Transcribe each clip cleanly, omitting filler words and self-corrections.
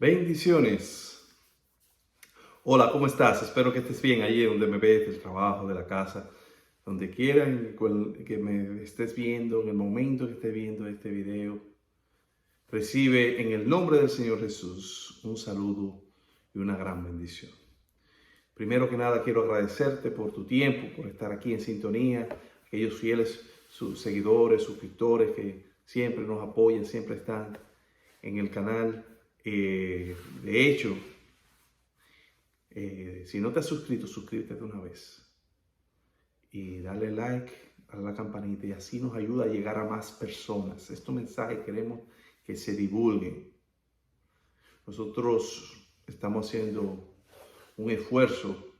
Bendiciones. Hola, ¿cómo estás? Espero que estés bien allí donde me ves, del trabajo, de la casa, donde quiera que me estés viendo, en el momento que estés viendo este video. Recibe en el nombre del Señor Jesús un saludo y una gran bendición. Primero que nada, quiero agradecerte por tu tiempo, por estar aquí en sintonía, aquellos fieles, sus seguidores, suscriptores que siempre nos apoyan, siempre están en el canal. De hecho, si no te has suscrito, suscríbete de una vez y dale like a la campanita y así nos ayuda a llegar a más personas. Estos mensajes queremos que se divulguen. Nosotros estamos haciendo un esfuerzo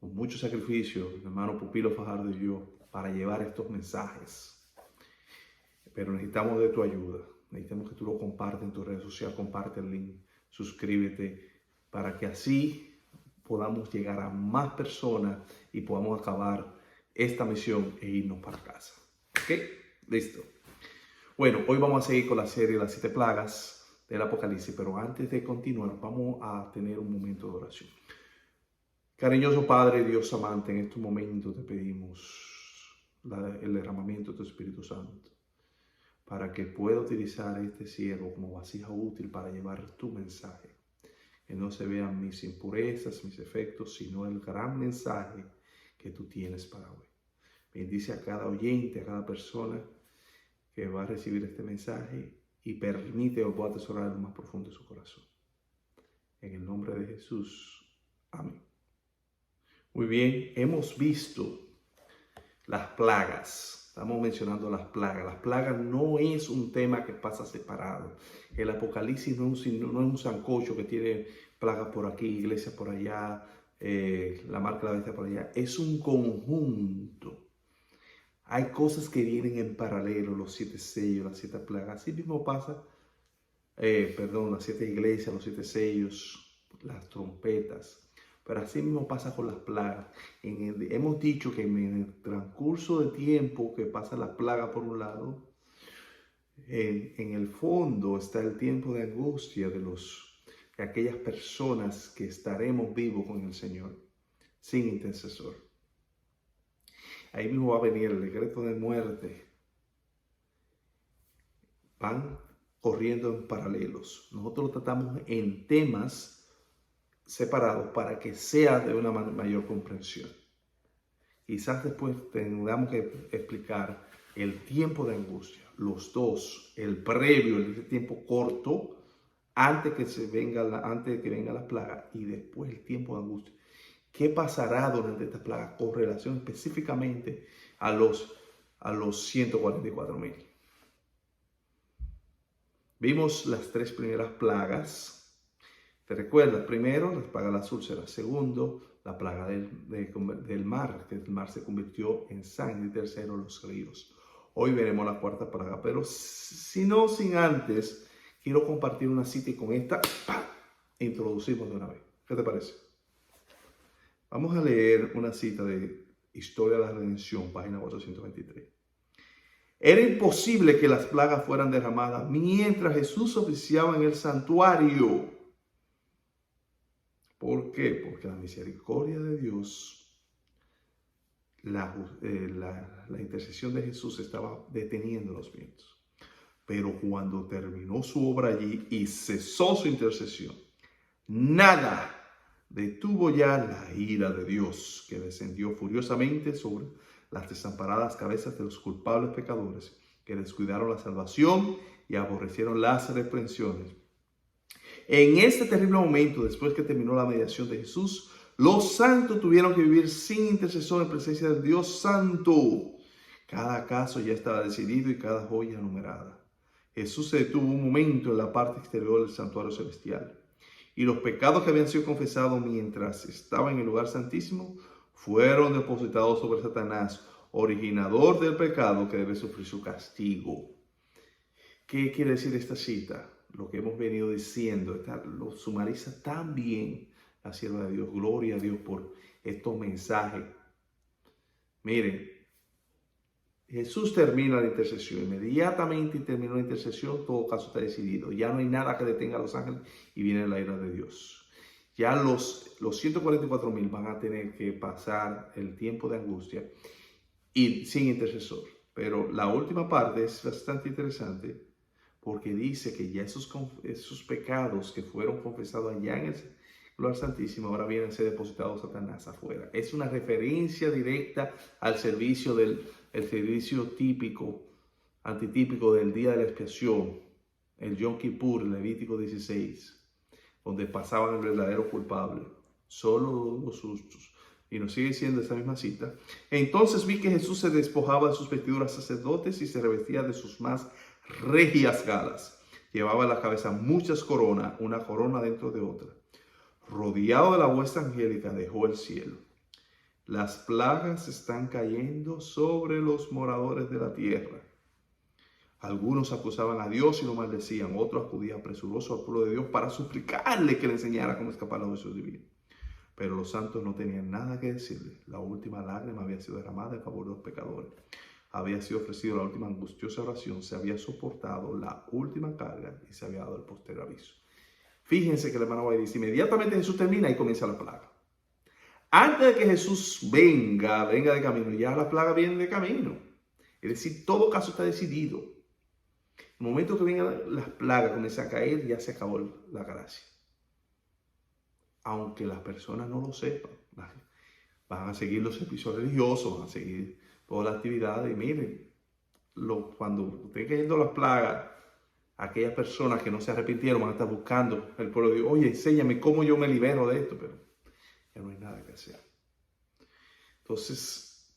con mucho sacrificio, mi hermano Pupilo Fajardo y yo, para llevar estos mensajes. Pero necesitamos de tu ayuda. Necesitamos que tú lo compartas en tus redes sociales, comparte el link, suscríbete, para que así podamos llegar a más personas y podamos acabar esta misión e irnos para casa. ¿Ok? Listo. Bueno, hoy vamos a seguir con la serie Las 7 plagas del Apocalipsis, pero antes de continuar vamos a tener un momento de oración. Cariñoso Padre, Dios amante, en estos momentos te pedimos el derramamiento de tu Espíritu Santo para que pueda utilizar este siervo como vasija útil para llevar tu mensaje. Que no se vean mis impurezas, mis efectos, sino el gran mensaje que tú tienes para hoy. Bendice a cada oyente, a cada persona que va a recibir este mensaje y permite o pueda atesorar en lo más profundo de su corazón. En el nombre de Jesús. Amén. Muy bien, hemos visto las plagas. Estamos mencionando las plagas. Las plagas no es un tema que pasa separado. El Apocalipsis no es un sancocho que tiene plagas por aquí, iglesias por allá, la marca de la bestia por allá. Es un conjunto. Hay cosas que vienen en paralelo, los 7 sellos, las 7 plagas. Así mismo pasa, las 7 iglesias, los 7 sellos, las trompetas. Pero así mismo pasa con las plagas. Hemos dicho que en el transcurso de tiempo que pasan las plagas por un lado, en el fondo está el tiempo de angustia de aquellas personas que estaremos vivos con el Señor, sin intercesor. Ahí mismo va a venir el decreto de muerte. Van corriendo en paralelos. Nosotros lo tratamos en temas separados para que sea de una mayor comprensión. Quizás después tengamos que explicar el tiempo de angustia, los dos, el previo, el tiempo corto, antes de que venga la plaga, y después el tiempo de angustia. ¿Qué pasará durante esta plaga con relación específicamente a los 144,000? Vimos las 3 primeras plagas. ¿Te recuerdas? Primero, la plaga de las úlceras. Segundo, la plaga del mar, que el mar se convirtió en sangre. Y tercero, los ríos. Hoy veremos la 4ª plaga, pero sin antes, quiero compartir una cita y con esta introducimos de una vez. ¿Qué te parece? Vamos a leer una cita de Historia de la Redención, página 423. Era imposible que las plagas fueran derramadas mientras Jesús oficiaba en el santuario. ¿Por qué? Porque la misericordia de Dios, la intercesión de Jesús estaba deteniendo los vientos. Pero cuando terminó su obra allí y cesó su intercesión, nada detuvo ya la ira de Dios, que descendió furiosamente sobre las desamparadas cabezas de los culpables pecadores que descuidaron la salvación y aborrecieron las reprensiones. En este terrible momento, después que terminó la mediación de Jesús, los santos tuvieron que vivir sin intercesor en presencia del Dios Santo. Cada caso ya estaba decidido y cada joya numerada. Jesús se detuvo un momento en la parte exterior del santuario celestial. Y los pecados que habían sido confesados mientras estaba en el lugar santísimo fueron depositados sobre Satanás, originador del pecado que debe sufrir su castigo. ¿Qué quiere decir esta cita? Lo que hemos venido diciendo, lo sumariza tan bien la sierva de Dios. Gloria a Dios por estos mensajes. Miren, Jesús termina la intercesión. Inmediatamente terminó la intercesión, todo caso está decidido. Ya no hay nada que detenga a los ángeles y viene la ira de Dios. Ya los 144,000 van a tener que pasar el tiempo de angustia y sin intercesor. Pero la última parte es bastante interesante porque dice que ya esos pecados que fueron confesados allá en el lugar santísimo ahora vienen a ser depositados a Satanás afuera. Es una referencia directa al servicio el servicio típico, antitípico del día de la expiación, el Yom Kippur, Levítico 16, donde pasaban el verdadero culpable, solo los justos. Y nos sigue diciendo esta misma cita. Entonces vi que Jesús se despojaba de sus vestiduras sacerdotes y se revestía de sus más regias galas. Llevaba en la cabeza muchas coronas, una corona dentro de otra. Rodeado de la huesta angélica, dejó el cielo. Las plagas están cayendo sobre los moradores de la tierra. Algunos acusaban a Dios y lo maldecían. Otros acudían presurosos al pueblo de Dios para suplicarle que le enseñara cómo escapar a los juicios divinos. Pero los santos no tenían nada que decirle. La última lágrima había sido derramada en favor de los pecadores. Había sido ofrecido la última angustiosa oración. Se había soportado la última carga y se había dado el posterior aviso. Fíjense que el hermano White dice, inmediatamente Jesús termina y comienza la plaga. Antes de que Jesús venga de camino, ya la plaga viene de camino. Es decir, todo caso está decidido. En el momento que vengan las plagas, comienza a caer, ya se acabó la gracia. Aunque las personas no lo sepan, van a seguir los servicios religiosos, van a seguir toda la actividad. Y miren, cuando estén cayendo las plagas, aquellas personas que no se arrepintieron van a estar buscando el pueblo de Dios. Oye, enséñame cómo yo me libero de esto, pero ya no hay nada que hacer. Entonces,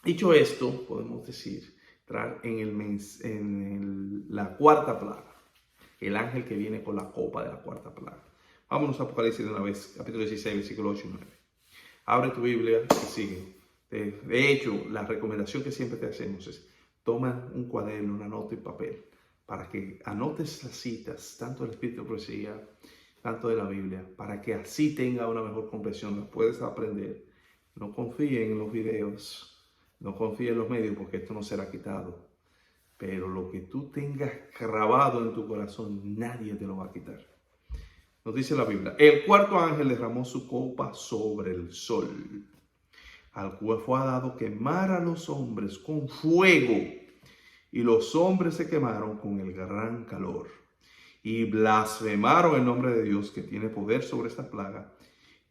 dicho esto, podemos decir, entrar en la cuarta plaga, el ángel que viene con la copa de la cuarta plaga. Vámonos a Apocalipsis de una vez, capítulo 16, versículo 8 y 9. Abre tu Biblia y sigue. De hecho, la recomendación que siempre te hacemos es, toma un cuaderno, una nota y papel, para que anotes las citas, tanto del Espíritu de Profecía, tanto de la Biblia, para que así tenga una mejor comprensión, las puedes aprender. No confíe en los videos, no confíe en los medios, porque esto no será quitado. Pero lo que tú tengas grabado en tu corazón, nadie te lo va a quitar. Nos dice la Biblia, el cuarto ángel derramó su copa sobre el sol, al cual fue dado quemar a los hombres con fuego, y los hombres se quemaron con el gran calor, y blasfemaron el nombre de Dios que tiene poder sobre esta plaga,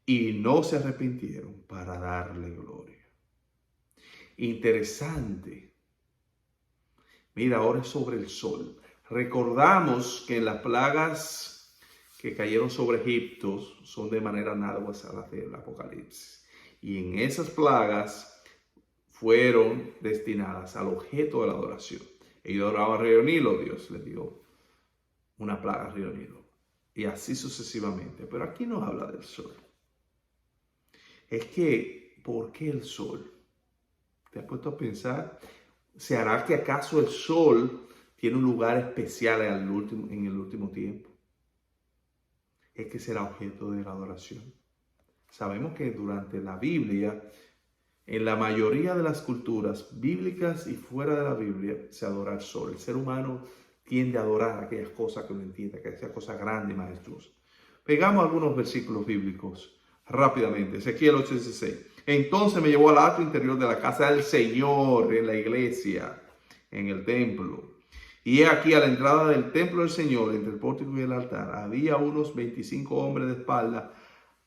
y no se arrepintieron para darle gloria. Interesante. Mira, ahora es sobre el sol. Recordamos que las plagas que cayeron sobre Egipto son de manera análoga a las del Apocalipsis. Y en esas plagas fueron destinadas al objeto de la adoración. Ellos adoraban al río Nilo, Dios les dio una plaga al río Nilo. Y así sucesivamente. Pero aquí no habla del sol. Es que, ¿por qué el sol? ¿Te has puesto a pensar? ¿Se hará que acaso el sol tiene un lugar especial en el último tiempo? Es que será objeto de la adoración. Sabemos que durante la Biblia, en la mayoría de las culturas bíblicas y fuera de la Biblia, se adora al sol. El ser humano tiende a adorar aquellas cosas que no entiende, aquellas cosas grandes y majestuosas. Pegamos algunos versículos bíblicos rápidamente. Ezequiel 8:16. Entonces me llevó al atrio interior de la casa del Señor, en la iglesia, en el templo. Y he aquí, a la entrada del templo del Señor, entre el pórtico y el altar, había unos 25 hombres de espalda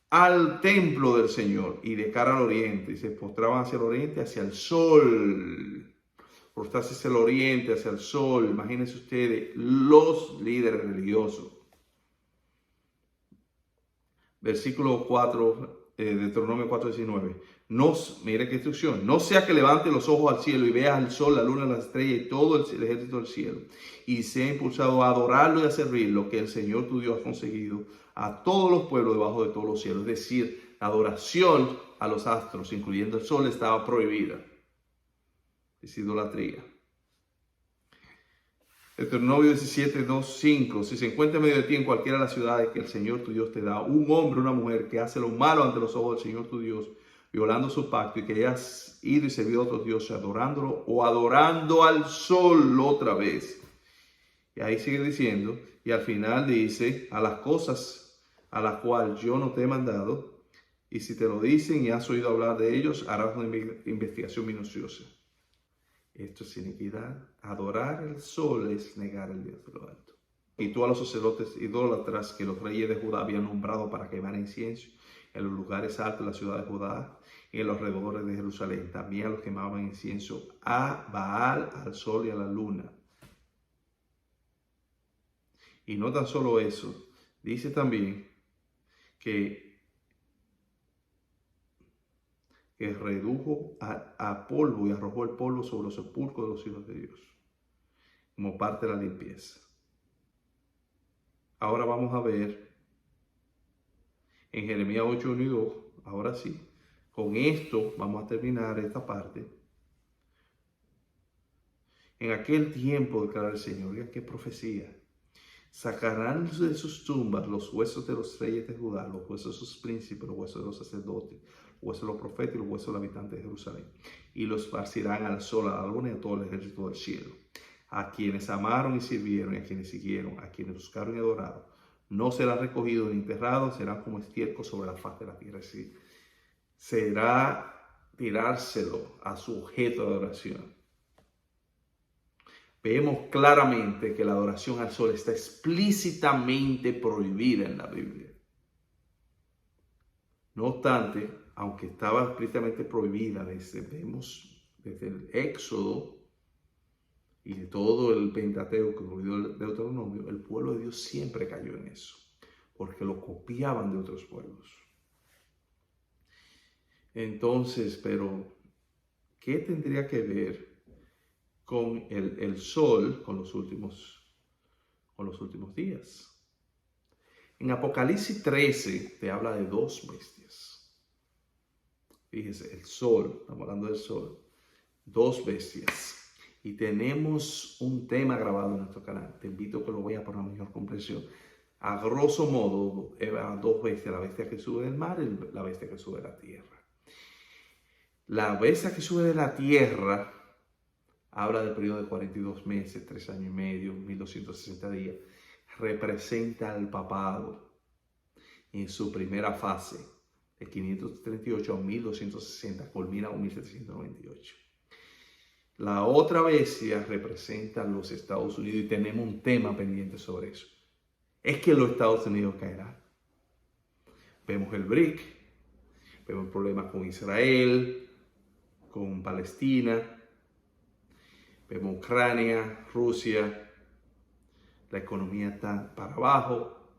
al templo del Señor y de cara al oriente, y se postraban hacia el oriente, hacia el sol. Postrarse hacia el oriente, hacia el sol. Imagínense ustedes, los líderes religiosos. Versículo 4, Deuteronomio 4:19. Mire qué instrucción. No sea que levante los ojos al cielo y veas el sol, la luna, las estrellas y todo el ejército del cielo, y sea impulsado a adorarlo y a servirlo, que el Señor tu Dios ha conseguido a todos los pueblos debajo de todos los cielos. Es decir, la adoración a los astros, incluyendo el sol, estaba prohibida. Es idolatría. Deuteronomio 17:2-5. Si se encuentra en medio de ti en cualquiera de las ciudades que el Señor tu Dios te da, un hombre o una mujer que hace lo malo ante los ojos del Señor tu Dios, violando su pacto, y que hayas ido y servido a otros dioses, adorándolo o adorando al sol otra vez. Y ahí sigue diciendo, y al final dice, a las cosas a las cuales yo no te he mandado, y si te lo dicen y has oído hablar de ellos, harás una investigación minuciosa. Esto es iniquidad. Adorar el sol es negar al Dios de lo alto. Y tú a los sacerdotes idólatras que los reyes de Judá habían nombrado para quemar incienso en los lugares altos de la ciudad de Judá y en los alrededores de Jerusalén, también a los que quemaban incienso a Baal, al sol y a la luna. Y no tan solo eso, dice también que redujo a polvo y arrojó el polvo sobre los sepulcros de los hijos de Dios, como parte de la limpieza. Ahora vamos a ver en Jeremías 8, 1 y 2, ahora sí, con esto vamos a terminar esta parte. En aquel tiempo, declara el Señor, y qué profecía, sacarán de sus tumbas los huesos de los reyes de Judá, los huesos de sus príncipes, los huesos de los sacerdotes, los huesos de los profetas y los huesos de los habitantes de Jerusalén, y los esparcirán al sol, a la luna y a todo el ejército del cielo. A quienes amaron y sirvieron, y a quienes siguieron, a quienes buscaron y adoraron, no serán recogidos ni enterrados, serán como estiércol sobre la faz de la tierra. Sí, será tirárselo a su objeto de adoración. Vemos claramente que la adoración al sol está explícitamente prohibida en la Biblia. No obstante, aunque estaba explícitamente prohibida vemos desde el Éxodo y de todo el Pentateuco, incluido el Deuteronomio, el pueblo de Dios siempre cayó en eso, porque lo copiaban de otros pueblos. Entonces, pero, ¿qué tendría que ver con el sol, con los últimos días? En Apocalipsis 13 te habla de dos bestias. Fíjese, el sol, estamos hablando del sol, dos bestias. Y tenemos un tema grabado en nuestro canal. Te invito a que lo veas para una mejor comprensión. A grosso modo, dos bestias, la bestia que sube del mar y la bestia que sube de la tierra. La bestia que sube de la tierra habla del periodo de 42 meses, 3 años y medio, 1260 días. Representa al papado en su primera fase, de 538 a 1260, culmina en 1798. La otra bestia representa a los Estados Unidos y tenemos un tema pendiente sobre eso. Es que los Estados Unidos caerán. Vemos el BRIC, vemos problemas con Israel, con Palestina, vemos Ucrania, Rusia, la economía está para abajo,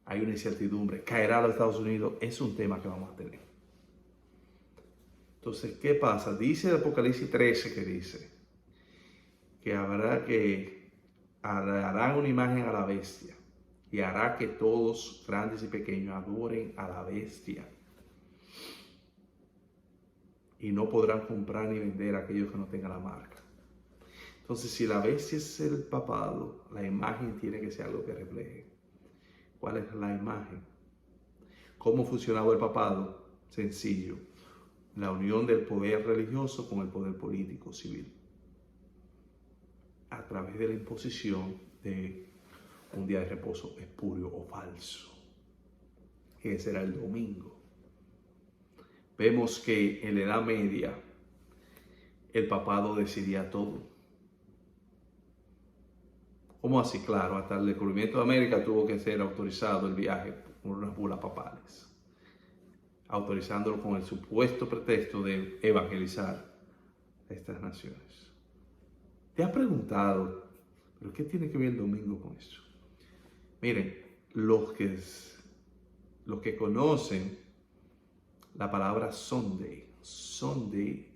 hay una incertidumbre, caerá los Estados Unidos, es un tema que vamos a tener. Entonces, ¿qué pasa? Dice el Apocalipsis 13 que dice que harán una imagen a la bestia y hará que todos, grandes y pequeños, adoren a la bestia. Y no podrán comprar ni vender a aquellos que no tengan la marca. Entonces, si la bestia es el papado, la imagen tiene que ser algo que refleje. ¿Cuál es la imagen? ¿Cómo funcionaba el papado? Sencillo. La unión del poder religioso con el poder político civil. A través de la imposición de un día de reposo espurio o falso. Ese era el domingo. Vemos que en la Edad Media el papado decidía todo. ¿Cómo así? Claro, hasta el descubrimiento de América tuvo que ser autorizado el viaje por unas bulas papales, autorizándolo con el supuesto pretexto de evangelizar a estas naciones. ¿Te has preguntado, pero qué tiene que ver el domingo con eso? Miren, los que conocen la palabra Sunday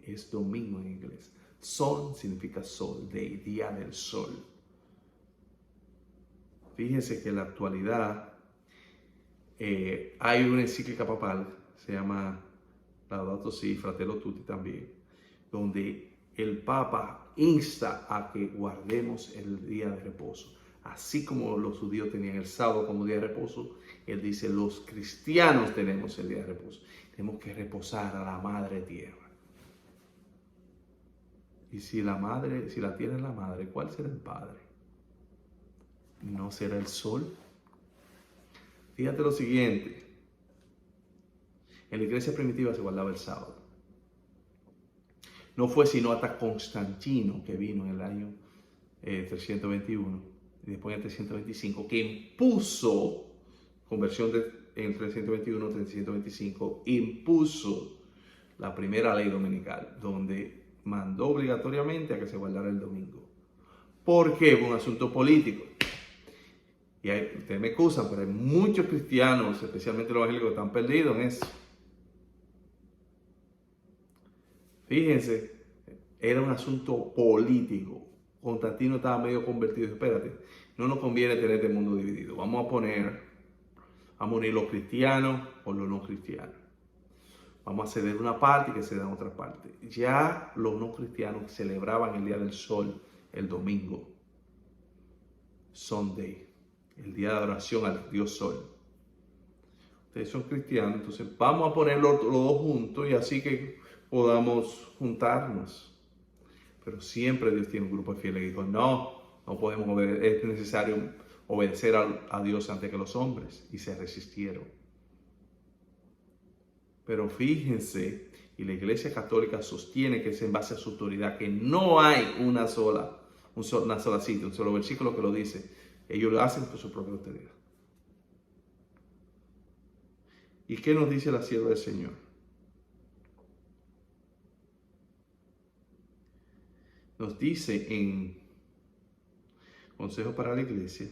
es domingo en inglés. Sun significa sol, day, día del sol. Fíjense que en la actualidad hay una encíclica papal, se llama Laudato Si, Fratello Tutti también, donde el Papa insta a que guardemos el día de reposo. Así como los judíos tenían el sábado como día de reposo, él dice, los cristianos tenemos el día de reposo. tenemos que reposar a la madre tierra. Y si la tierra es la madre, ¿cuál será el padre? ¿No será el sol? Fíjate lo siguiente. En la iglesia primitiva se guardaba el sábado. No fue sino hasta Constantino, que vino en el año 321 y después en el 325, que impuso, conversión en 321 y 325, impuso la primera ley dominical, donde mandó obligatoriamente a que se guardara el domingo. ¿Por qué? Fue un asunto político. Y ustedes me excusan, pero hay muchos cristianos, especialmente los evangélicos, que están perdidos en eso. Fíjense, era un asunto político. Constantino estaba medio convertido. Espérate, no nos conviene tener este mundo dividido. Vamos a unir los cristianos con los no cristianos. Vamos a ceder una parte y que cedan otra parte. Ya los no cristianos celebraban el Día del Sol el domingo, Sunday, el día de adoración al Dios Sol. Ustedes son cristianos, entonces vamos a ponerlos los dos juntos y así que podamos juntarnos. Pero siempre Dios tiene un grupo de fieles que dijo, no podemos obedecer, es necesario obedecer a Dios antes que los hombres, y se resistieron. Pero fíjense, y la Iglesia Católica sostiene que es en base a su autoridad, que no hay una sola cita, un solo versículo que lo dice. Ellos lo hacen por su propia autoridad. ¿Y qué nos dice la sierva del Señor? Nos dice en Consejo para la Iglesia,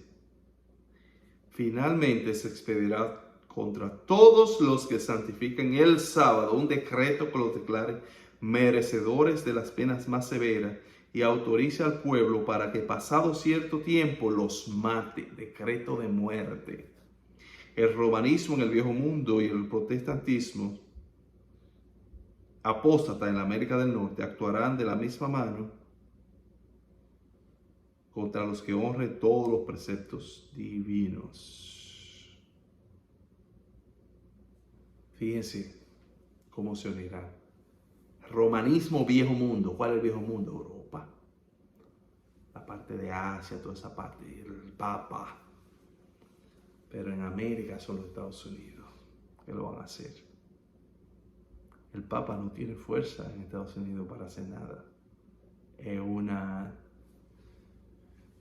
finalmente se expedirá contra todos los que santifiquen el sábado un decreto que los declare merecedores de las penas más severas y autorice al pueblo para que pasado cierto tiempo los mate. Decreto de muerte. El romanismo en el viejo mundo y el protestantismo apóstata en la América del Norte actuarán de la misma mano contra los que honren todos los preceptos divinos. Fíjense cómo se unirá. Romanismo, viejo mundo. ¿Cuál es el viejo mundo? Europa. La parte de Asia, toda esa parte. El Papa. Pero en América son los Estados Unidos que lo van a hacer. El Papa no tiene fuerza en Estados Unidos para hacer nada.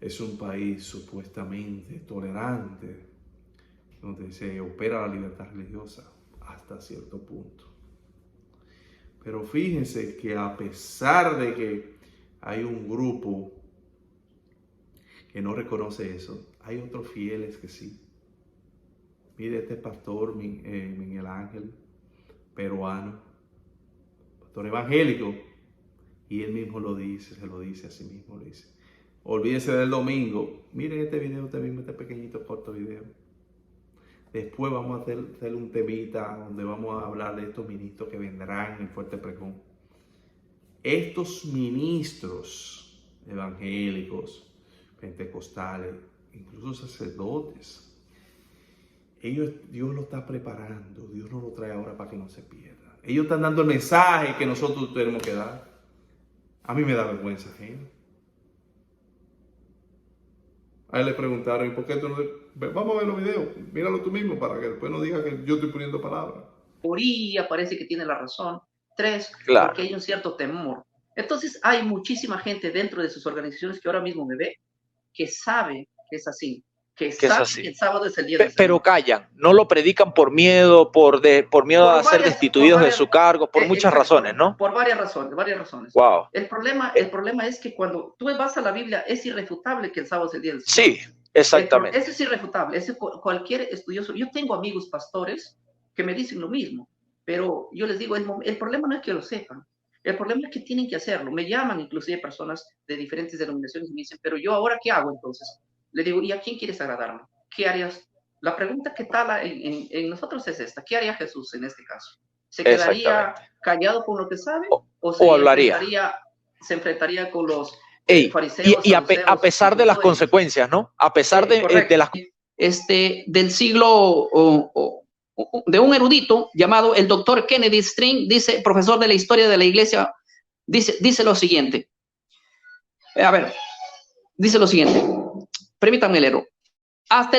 Es un país supuestamente tolerante, donde se opera la libertad religiosa hasta cierto punto. Pero fíjense que a pesar de que hay un grupo que no reconoce eso, hay otros fieles que sí. Mire este pastor Miguel Ángel, peruano, pastor evangélico, y él mismo lo dice, se lo dice a sí mismo, lo dice. Olvídense del domingo. Miren este video, este pequeñito corto video. Después vamos a hacer un temita donde vamos a hablar de estos ministros que vendrán en Fuerte Pregón. Estos ministros evangélicos, pentecostales, incluso sacerdotes, Dios lo está preparando. Dios no lo trae ahora para que no se pierda. Ellos están dando el mensaje que nosotros tenemos que dar. A mí me da vergüenza ajena. A él le preguntaron, ¿y por qué tú no? Vamos a ver los videos, míralo tú mismo para que después no diga que yo estoy poniendo palabras. Teoría parece que tiene la razón. 3, Claro. Porque hay un cierto temor. Entonces hay muchísima gente dentro de sus organizaciones que ahora mismo me ve, que sabe que es así. Que sabe que el sábado es el día del Señor. Pero callan, no lo predican por miedo, por miedo a ser destituidos de su cargo, por muchas razones, ¿no? Por varias razones. Wow. El problema es que cuando tú vas a la Biblia, es irrefutable que el sábado es el día del Señor. Sí, exactamente. Eso es irrefutable. Cualquier estudioso. Yo tengo amigos pastores que me dicen lo mismo, pero yo les digo, el problema no es que lo sepan. El problema es que tienen que hacerlo. Me llaman inclusive personas de diferentes denominaciones y me dicen, pero yo ahora ¿qué hago entonces? Le digo, ¿y a quién quieres agradarme? ¿Qué harías? La pregunta que está en nosotros es esta. ¿Qué haría Jesús en este caso? ¿Se quedaría callado con lo que sabe? ¿O hablaría? Se enfrentaría con los fariseos? Y a pesar de las consecuencias, ¿no? A pesar de las... del siglo de un erudito llamado el doctor Kennedy String, dice, profesor de la historia de la iglesia, dice lo siguiente. A ver, dice lo siguiente. Permítanme leerlo. A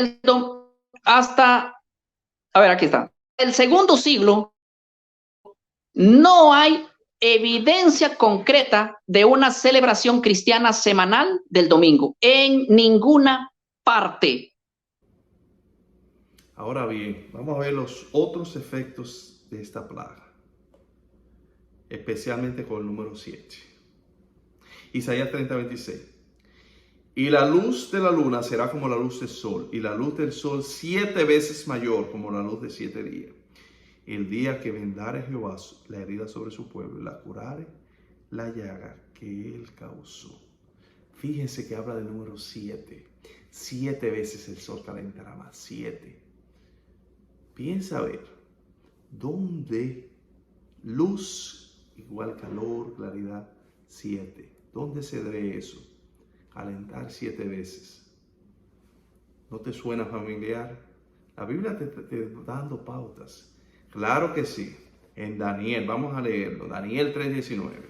ver, aquí está. El segundo siglo no hay evidencia concreta de una celebración cristiana semanal del domingo en ninguna parte. Ahora bien, vamos a ver los otros efectos de esta plaga, especialmente con el número 7. Isaías 30:26. Y la luz de la luna será como la luz del sol, y la luz del sol 7 veces mayor como la luz de 7 días. El día que vendare Jehová la herida sobre su pueblo y la curare la llaga que él causó. Fíjense que habla del número 7. 7 veces el sol calentará más. 7. Piensa a ver, ¿dónde luz igual calor, claridad? 7. ¿Dónde se debe eso? Calentar 7 veces. ¿No te suena familiar? La Biblia te está dando pautas. Claro que sí. En Daniel, vamos a leerlo. Daniel 3:19.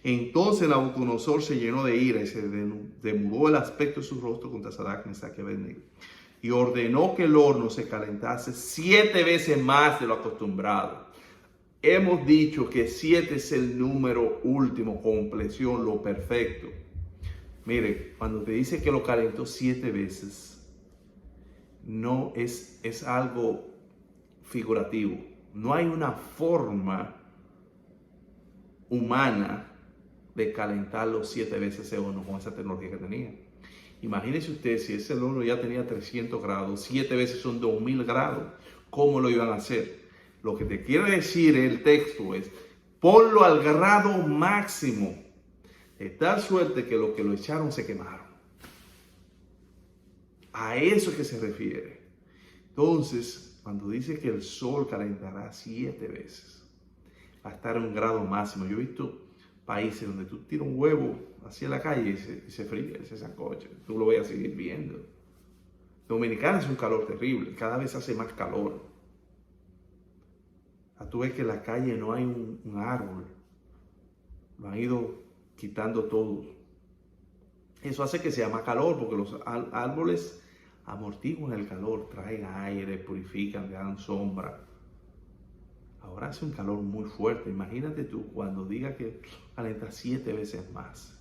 Entonces Nabucodonosor se llenó de ira y se demudó el aspecto de su rostro contra Sadrach, Mesach y Abednego. Y ordenó que el horno se calentase 7 veces más de lo acostumbrado. Hemos dicho que 7 es el número último, compleción, lo perfecto. Mire, cuando te dice que lo calentó 7 veces, no es algo figurativo. No hay una forma humana de calentarlo 7 veces ese horno con esa tecnología que tenía. Imagínese usted si ese horno ya tenía 300 grados, 7 veces son 2000 grados, ¿cómo lo iban a hacer? Lo que te quiere decir el texto es, ponlo al grado máximo, de tal suerte que los que lo echaron se quemaron. A eso es que se refiere. Entonces, cuando dice que el sol calentará 7 veces, va a estar en un grado máximo. Yo he visto países donde tú tiras un huevo hacia la calle y se fríe, se sancocha. Tú lo vas a seguir viendo. Dominicana es un calor terrible, cada vez hace más calor. Tú ves que en la calle no hay un árbol, lo han ido quitando todo. Eso hace que sea más calor porque los árboles amortiguan el calor, traen aire, purifican, dan sombra. Ahora hace un calor muy fuerte. Imagínate tú cuando diga que calienta 7 veces más.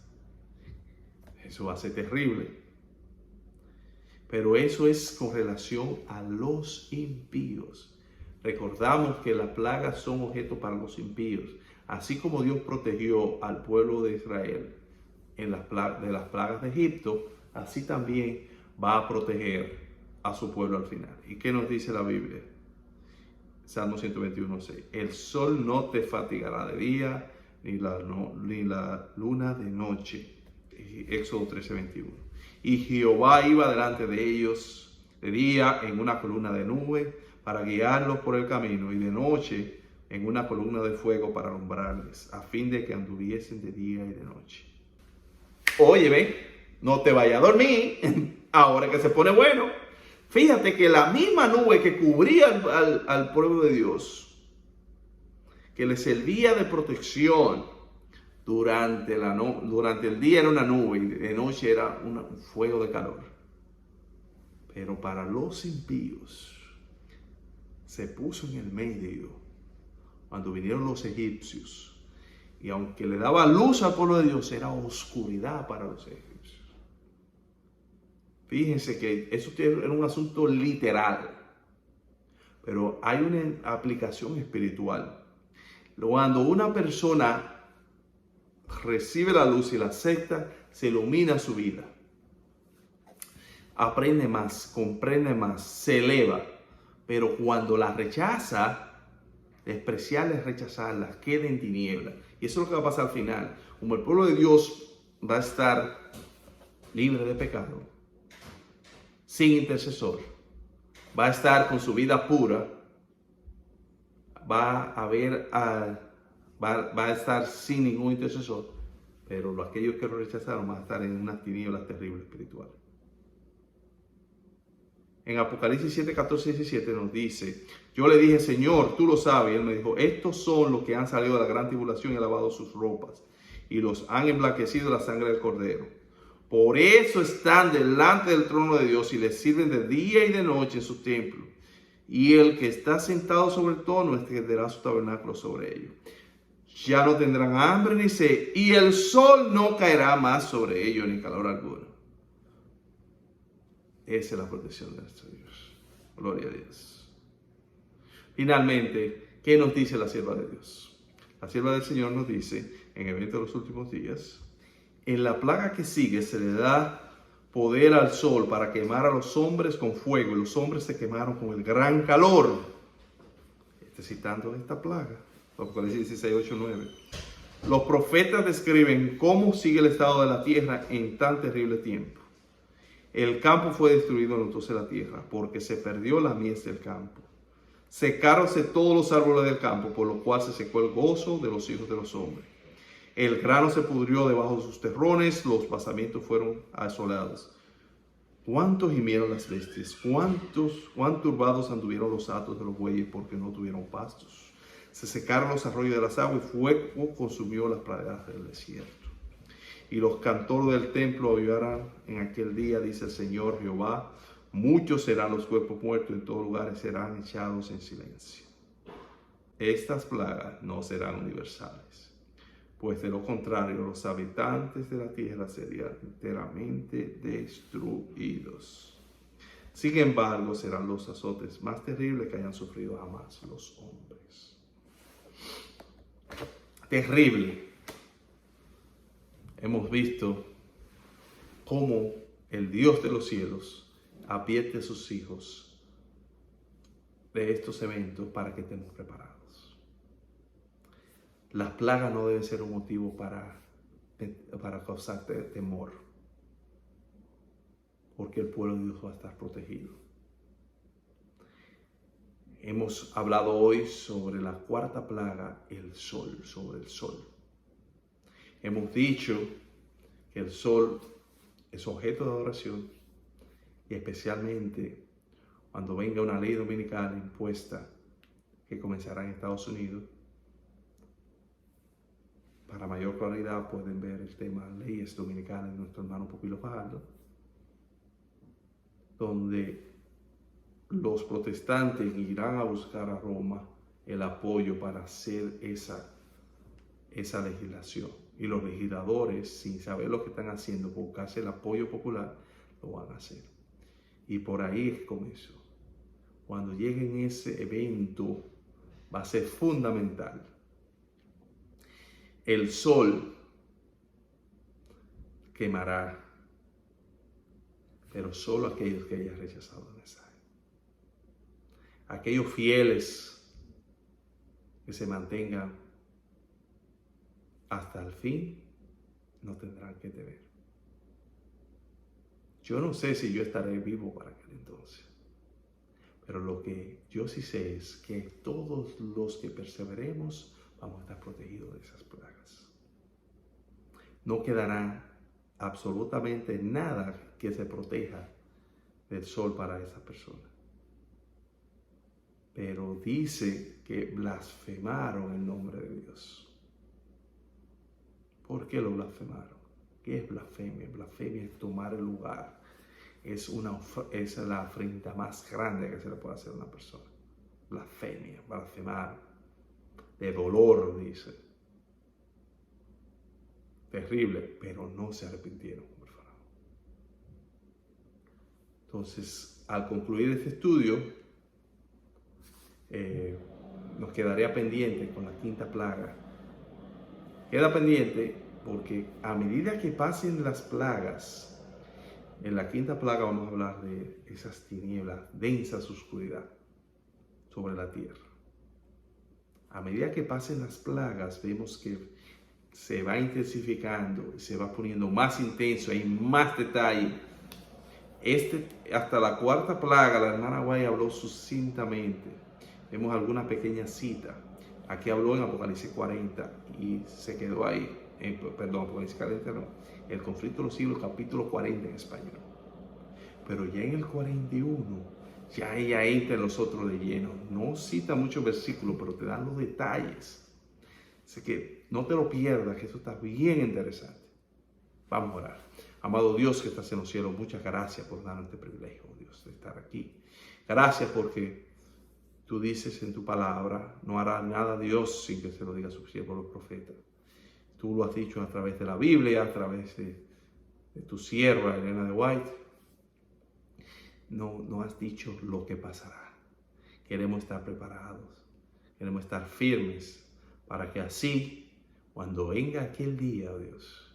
Eso va a ser terrible. Pero eso es con relación a los impíos. Recordamos que las plagas son objeto para los impíos. Así como Dios protegió al pueblo de Israel de las plagas de Egipto, así también va a proteger a su pueblo al final. ¿Y qué nos dice la Biblia? Salmo 121:6. El sol no te fatigará de día, ni la luna de noche. Éxodo 13:21. Y Jehová iba delante de ellos de día en una columna de nube para guiarlos por el camino, y de noche en una columna de fuego para alumbrarles, a fin de que anduviesen de día y de noche. Oye, ven, no te vayas a dormir, ahora que se pone bueno. Fíjate que la misma nube que cubría al pueblo de Dios, que le servía de protección durante el día era una nube y de noche era un fuego de calor. Pero para los impíos se puso en el medio cuando vinieron los egipcios. Y aunque le daba luz al pueblo de Dios, era oscuridad para los egipcios. Fíjense que eso era un asunto literal, pero hay una aplicación espiritual. Cuando una persona recibe la luz y la acepta, se ilumina su vida. Aprende más, comprende más, se eleva. Pero cuando la rechaza, despreciarla es rechazarla, queda en tinieblas. Y eso es lo que va a pasar al final. Como el pueblo de Dios va a estar libre de pecado, sin intercesor, va a estar con su vida pura, va a estar sin ningún intercesor, pero aquellos que lo rechazaron van a estar en unas tinieblas terribles espirituales. En Apocalipsis 7, 14 y 17 nos dice, yo le dije, Señor, tú lo sabes. Y él me dijo, estos son los que han salido de la gran tribulación y han lavado sus ropas y los han emblanquecido la sangre del Cordero. Por eso están delante del trono de Dios y le sirven de día y de noche en su templo. Y el que está sentado sobre el trono extenderá su tabernáculo sobre ellos. Ya no tendrán hambre ni sed, y el sol no caerá más sobre ellos ni calor alguno. Esa es la protección de nuestro Dios. Gloria a Dios. Finalmente, ¿qué nos dice la sierva de Dios? La sierva del Señor nos dice, en Evento de los Últimos Días, en la plaga que sigue se le da poder al sol para quemar a los hombres con fuego, y los hombres se quemaron con el gran calor. Citando esta plaga, Apocalipsis 16, 8, 9. Los profetas describen cómo sigue el estado de la tierra en tan terrible tiempo. El campo fue destruido entonces la tierra, porque se perdió la mies del campo. Secáronse todos los árboles del campo, por lo cual se secó el gozo de los hijos de los hombres. El grano se pudrió debajo de sus terrones, los basamentos fueron asolados. ¿Cuántos gimieron las bestias? ¿Cuán turbados anduvieron los atos de los bueyes porque no tuvieron pastos? Se secaron los arroyos de las aguas y fuego consumió las praderas del desierto. Y los cantores del templo avivarán en aquel día, dice el Señor Jehová. Muchos serán los cuerpos muertos en todos lugares, serán echados en silencio. Estas plagas no serán universales, pues de lo contrario los habitantes de la tierra serían enteramente destruidos. Sin embargo, serán los azotes más terribles que hayan sufrido jamás los hombres. Terrible. Hemos visto cómo el Dios de los cielos advierte a sus hijos de estos eventos para que estemos preparados. Las plagas no deben ser un motivo para causarte temor, porque el pueblo de Dios va a estar protegido. Hemos hablado hoy sobre la cuarta plaga, el sol, sobre el sol. Hemos dicho que el sol es objeto de adoración, y especialmente cuando venga una ley dominical impuesta que comenzará en Estados Unidos. Para mayor claridad pueden ver el tema leyes dominicales de nuestro hermano Pupilo Fajardo, donde los protestantes irán a buscar a Roma el apoyo para hacer esa legislación. Y los legisladores, sin saber lo que están haciendo, buscarse el apoyo popular, lo van a hacer. Y por ahí es que comenzó. Cuando lleguen ese evento, va a ser fundamental. El sol quemará, pero solo aquellos que hayan rechazado el mensaje. Aquellos fieles que se mantengan hasta el fin no tendrán que temer. Yo no sé si yo estaré vivo para aquel entonces, pero lo que yo sí sé es que todos los que perseveremos vamos a estar protegidos de esas plagas. No quedará absolutamente nada que se proteja del sol para esa persona. Pero dice que blasfemaron el nombre de Dios. ¿Por qué lo blasfemaron? ¿Qué es blasfemia? Blasfemia es tomar el lugar. Es la afrenta más grande que se le puede hacer a una persona. Blasfemia, blasfemar. De dolor, dice. Terrible, pero no se arrepintieron, por favor. Entonces, al concluir este estudio, nos quedaría pendiente con la quinta plaga. Queda pendiente porque a medida que pasen las plagas, en la quinta plaga vamos a hablar de esas tinieblas, densas oscuridad sobre la tierra. A medida que pasen las plagas, vemos que se va intensificando y se va poniendo más intenso, hay más detalle. Hasta la cuarta plaga, la hermana White habló sucintamente. Vemos alguna pequeña cita. Aquí habló en Apocalipsis 40 y se quedó ahí. Apocalipsis 40 no. El conflicto de los siglos, capítulo 40 en español. pero ya en el 41, ya ella entra en los otros de lleno. No cita muchos versículos, pero te dan los detalles. Así que no te lo pierdas, que eso está bien interesante. Vamos a orar. Amado Dios que estás en los cielos, muchas gracias por darnos este privilegio, Dios, de estar aquí. Gracias porque tú dices en tu palabra, no hará nada Dios sin que se lo diga a su siervo los profetas. Tú lo has dicho a través de la Biblia, a través de tu sierva Elena de White. No has dicho lo que pasará. Queremos estar preparados, queremos estar firmes para que así, cuando venga aquel día, oh Dios,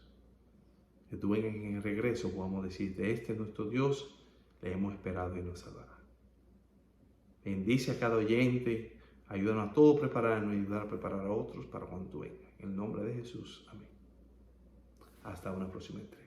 que tú vengas en el regreso, podamos decirte, este es nuestro Dios, le hemos esperado y nos salvará. Bendice a cada oyente, ayúdanos a todos a prepararnos y ayudar a preparar a otros para cuando tú vengas. En el nombre de Jesús, amén. Hasta una próxima entrega.